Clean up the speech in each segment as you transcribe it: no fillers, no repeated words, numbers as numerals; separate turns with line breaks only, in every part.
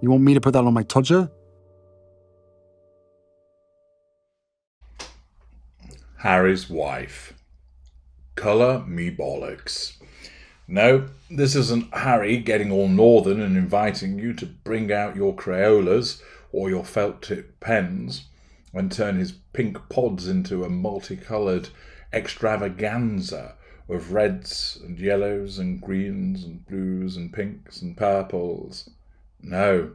You want me to put that on my Tudor?
Harry's wife. Colour me bollocks. No, this isn't Harry getting all northern and inviting you to bring out your Crayolas or your felt-tip pens and turn his pink pods into a multicoloured extravaganza of reds and yellows and greens and blues and pinks and purples. No,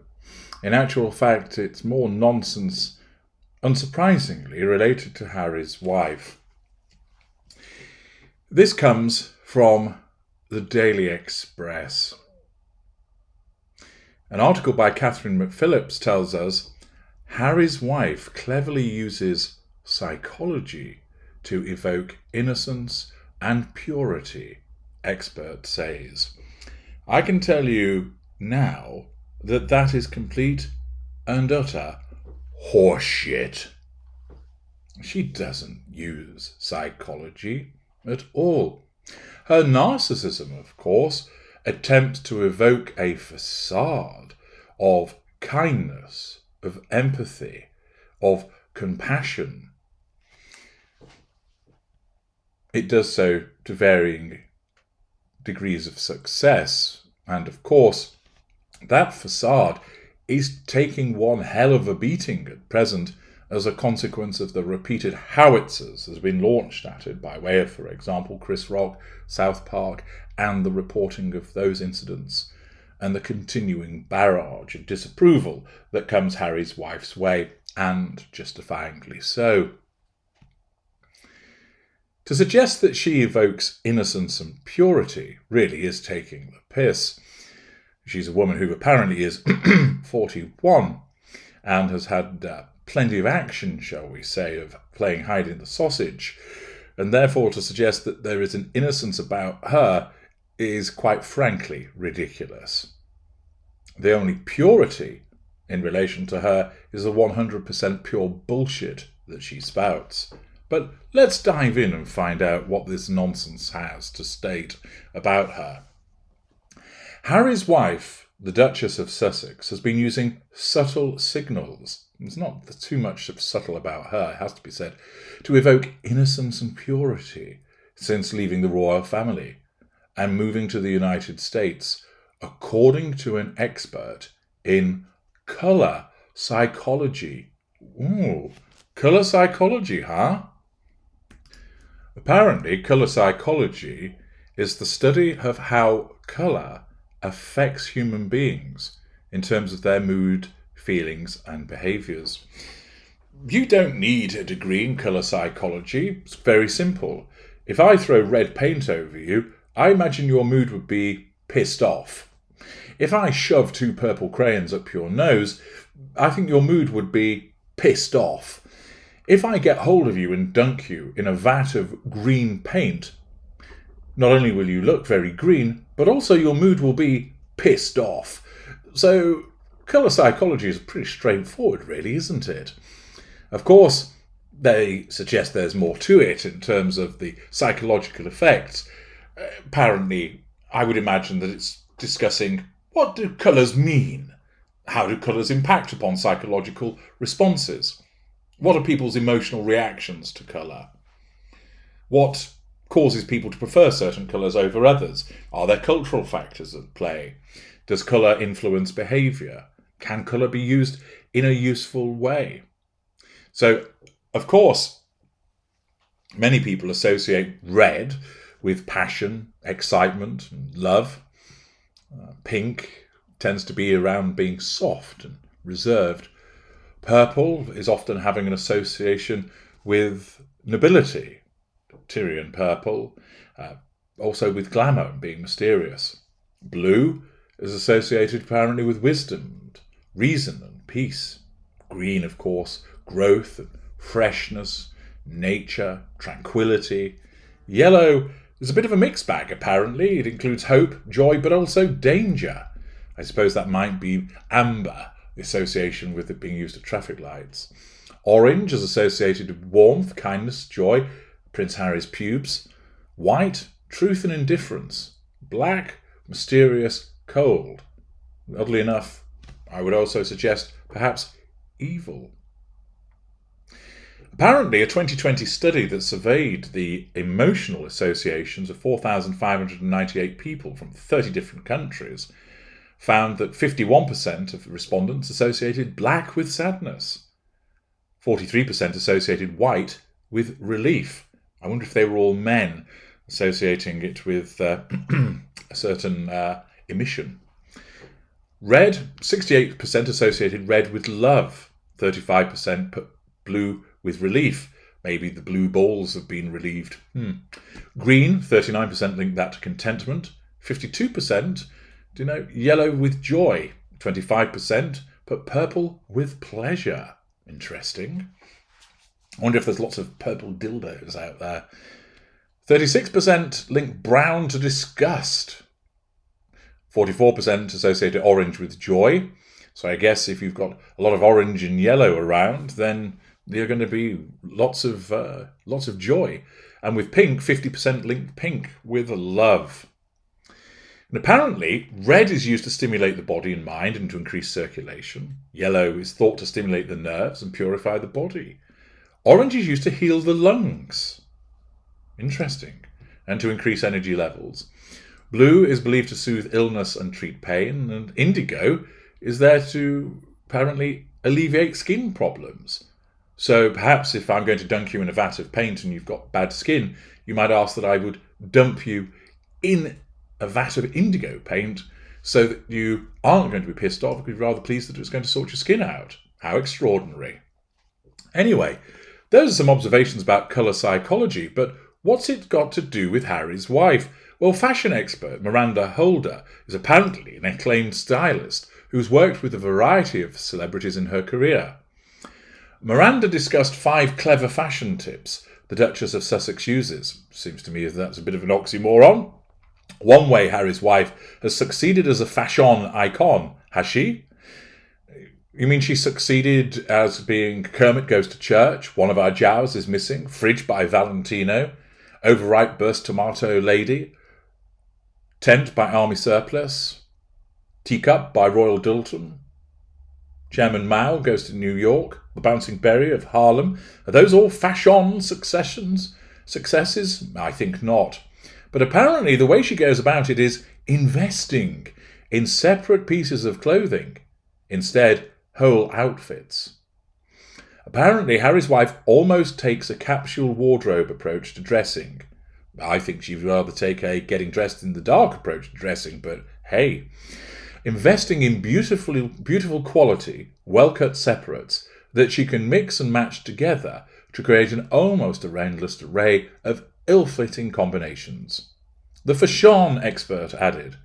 in actual fact, it's more nonsense, unsurprisingly related to Harry's wife. This comes from the Daily Express. An article by Catherine McPhillips tells us Harry's wife cleverly uses psychology to evoke innocence and purity, expert says. I can tell you now that that is complete and utter horseshit. She doesn't use psychology at all. Her narcissism, of course, attempts to evoke a facade of kindness, of empathy, of compassion. It does so to varying degrees of success, and of course, that facade is taking one hell of a beating at present as a consequence of the repeated howitzers that has been launched at it by way of, for example, Chris Rock, South Park, and the reporting of those incidents, and the continuing barrage of disapproval that comes Harry's wife's way, and justifyingly so. To suggest that she evokes innocence and purity really is taking the piss. She's a woman who apparently is 41 and has had plenty of action, shall we say, of playing hide in the sausage, and therefore to suggest that there is an innocence about her is quite frankly ridiculous. The only purity in relation to her is the 100% pure bullshit that she spouts. But let's dive in and find out what this nonsense has to state about her. Harry's wife, the Duchess of Sussex, has been using subtle signals. There's not too much subtle about her, it has to be said, to evoke innocence and purity since leaving the royal family and moving to the United States, according to an expert in colour psychology. Ooh, colour psychology, huh? Apparently, colour psychology is the study of how colour affects human beings in terms of their mood, feelings, and behaviours. You don't need a degree in colour psychology. It's very simple. If I throw red paint over you, I imagine your mood would be pissed off. If I shove 2 purple crayons up your nose, I think your mood would be pissed off. If I get hold of you and dunk you in a vat of green paint, not only will you look very green, but also your mood will be pissed off. So, colour psychology is pretty straightforward, really, isn't it? Of course, they suggest there's more to it in terms of the psychological effects. Apparently, I would imagine that it's discussing what do colours mean? How do colours impact upon psychological responses? What are people's emotional reactions to colour? What causes people to prefer certain colours over others? Are there cultural factors at play? Does colour influence behaviour? Can colour be used in a useful way? So, of course, many people associate red with passion, excitement, and love. Pink tends to be around being soft and reserved. Purple is often having an association with nobility. Tyrian purple, also with glamour and being mysterious. Blue is associated apparently with wisdom, and reason and peace. Green, of course, growth and freshness, nature, tranquility. Yellow is a bit of a mixed bag apparently. It includes hope, joy, but also danger. I suppose that might be amber, the association with it being used at traffic lights. Orange is associated with warmth, kindness, joy, Prince Harry's pubes. White, truth and indifference. Black, mysterious, cold. Oddly enough, I would also suggest perhaps evil. Apparently, a 2020 study that surveyed the emotional associations of 4,598 people from 30 different countries found that 51% of respondents associated black with sadness, 43% associated white with relief. I wonder if they were all men associating it with a certain emission. Red, 68% associated red with love, 35% put blue with relief. Maybe the blue balls have been relieved. Green, 39% linked that to contentment, 52% denote yellow with joy, 25% put purple with pleasure. Interesting. I wonder if there's lots of purple dildos out there. 36% link brown to disgust. 44% associated orange with joy. So I guess if you've got a lot of orange and yellow around, then there are going to be lots of joy. And with pink, 50% linked pink with love. And apparently, red is used to stimulate the body and mind and to increase circulation. Yellow is thought to stimulate the nerves and purify the body. Orange is used to heal the lungs. Interesting. And to increase energy levels. Blue is believed to soothe illness and treat pain. And indigo is there to apparently alleviate skin problems. So perhaps if I'm going to dunk you in a vat of paint and you've got bad skin, you might ask that I would dump you in a vat of indigo paint so that you aren't going to be pissed off, because you're rather pleased that it's going to sort your skin out. How extraordinary. Anyway, those are some observations about colour psychology, but what's it got to do with Harry's wife? Well, fashion expert Miranda Holder is apparently an acclaimed stylist who's worked with a variety of celebrities in her career. Miranda discussed 5 clever fashion tips the Duchess of Sussex uses. Seems to me that's a bit of an oxymoron. One way Harry's wife has succeeded as a fashion icon, has she? You mean she succeeded as being Kermit Goes to Church, One of Our Jowls is Missing, Fridge by Valentino, Overripe Burst Tomato Lady, Tent by Army Surplus, Teacup by Royal Doulton, Chairman Mao Goes to New York, The Bouncing Berry of Harlem. Are those all fashion successes? I think not. But apparently the way she goes about it is investing in separate pieces of clothing, instead whole outfits. Apparently Harry's wife almost takes a capsule wardrobe approach to dressing. I think she'd rather take a getting dressed in the dark approach to dressing, but hey. Investing in beautiful quality, well-cut separates that she can mix and match together to create an almost endless array of ill-fitting combinations. The fashion expert added,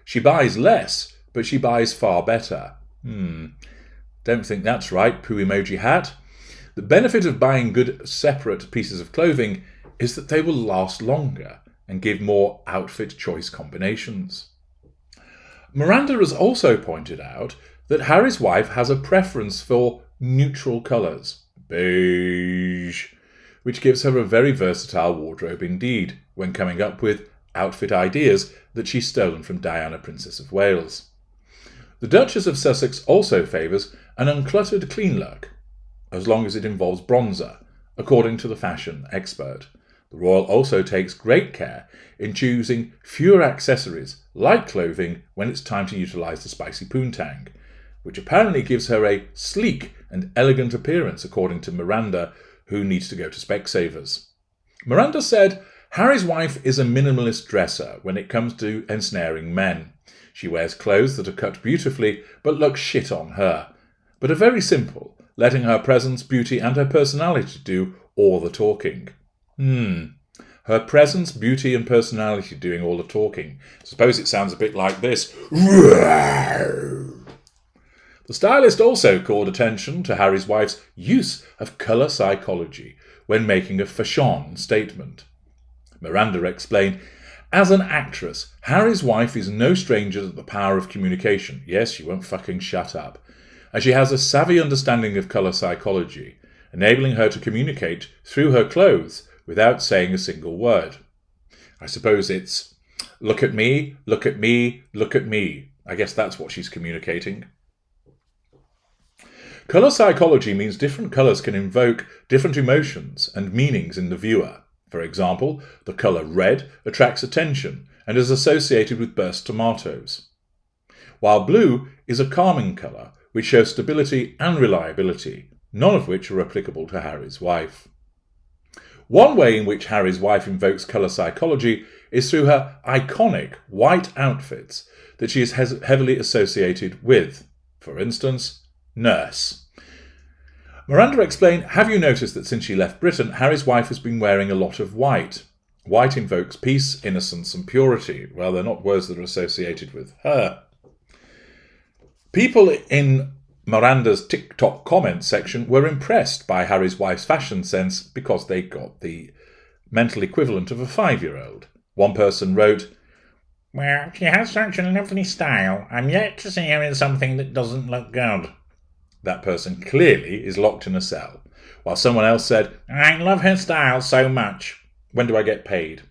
she buys less, but she buys far better. Don't think that's right, poo emoji hat. The benefit of buying good separate pieces of clothing is that they will last longer and give more outfit choice combinations. Miranda has also pointed out that Harry's wife has a preference for neutral colours, beige, which gives her a very versatile wardrobe indeed when coming up with outfit ideas that she's stolen from Diana, Princess of Wales. The Duchess of Sussex also favours an uncluttered clean look, as long as it involves bronzer, according to the fashion expert. The royal also takes great care in choosing fewer accessories, like clothing, when it's time to utilise the spicy poontang, which apparently gives her a sleek and elegant appearance, according to Miranda, who needs to go to Specsavers. Miranda said, Harry's wife is a minimalist dresser when it comes to ensnaring men. She wears clothes that are cut beautifully but look shit on her, but are very simple, letting her presence, beauty and her personality do all the talking. Her presence, beauty and personality doing all the talking. Suppose it sounds a bit like this. The stylist also called attention to Harry's wife's use of colour psychology when making a fashion statement. Miranda explained, as an actress, Harry's wife is no stranger to the power of communication. Yes, she won't fucking shut up. And she has a savvy understanding of colour psychology, enabling her to communicate through her clothes without saying a single word. I suppose it's, look at me, look at me, look at me. I guess that's what she's communicating. Colour psychology means different colours can invoke different emotions and meanings in the viewer. For example, the colour red attracts attention and is associated with burst tomatoes, while blue is a calming colour which shows stability and reliability, none of which are applicable to Harry's wife. One way in which Harry's wife invokes colour psychology is through her iconic white outfits that she is heavily associated with. For instance, nurse. Miranda explained, "Have you noticed that since she left Britain, Harry's wife has been wearing a lot of white? White invokes peace, innocence and purity." Well, they're not words that are associated with her. People in Miranda's TikTok comments section were impressed by Harry's wife's fashion sense because they got the mental equivalent of a 5-year-old. One person wrote, "Well, she has such a lovely style. I'm yet to see her in something that doesn't look good." That person clearly is locked in a cell. While someone else said, "I love her style so much. When do I get paid?"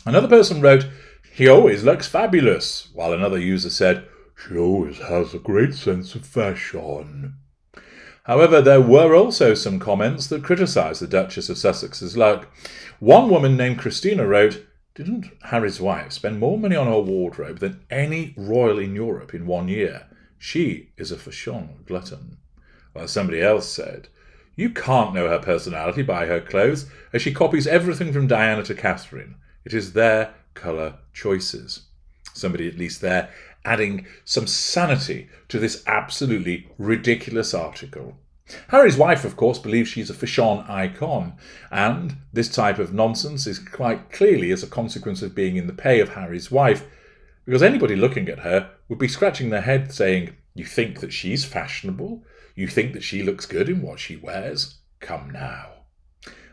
Another person wrote, "She always looks fabulous," while another user said, "She always has a great sense of fashion." However, there were also some comments that criticised the Duchess of Sussex's look. One woman named Christina wrote, "Didn't Harry's wife spend more money on her wardrobe than any royal in Europe in 1 year? She is a fashion glutton." While somebody else said, "You can't know her personality by her clothes, as she copies everything from Diana to Catherine. It is their colour choices." Somebody at least there adding some sanity to this absolutely ridiculous article. Harry's wife, of course, believes she's a fashion icon, and this type of nonsense is quite clearly as a consequence of being in the pay of Harry's wife, because anybody looking at her would be scratching their head saying, "You think that she's fashionable? You think that she looks good in what she wears? Come now."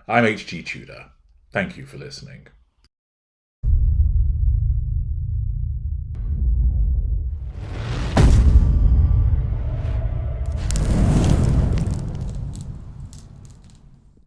I'm HG Tudor. Thank you for listening.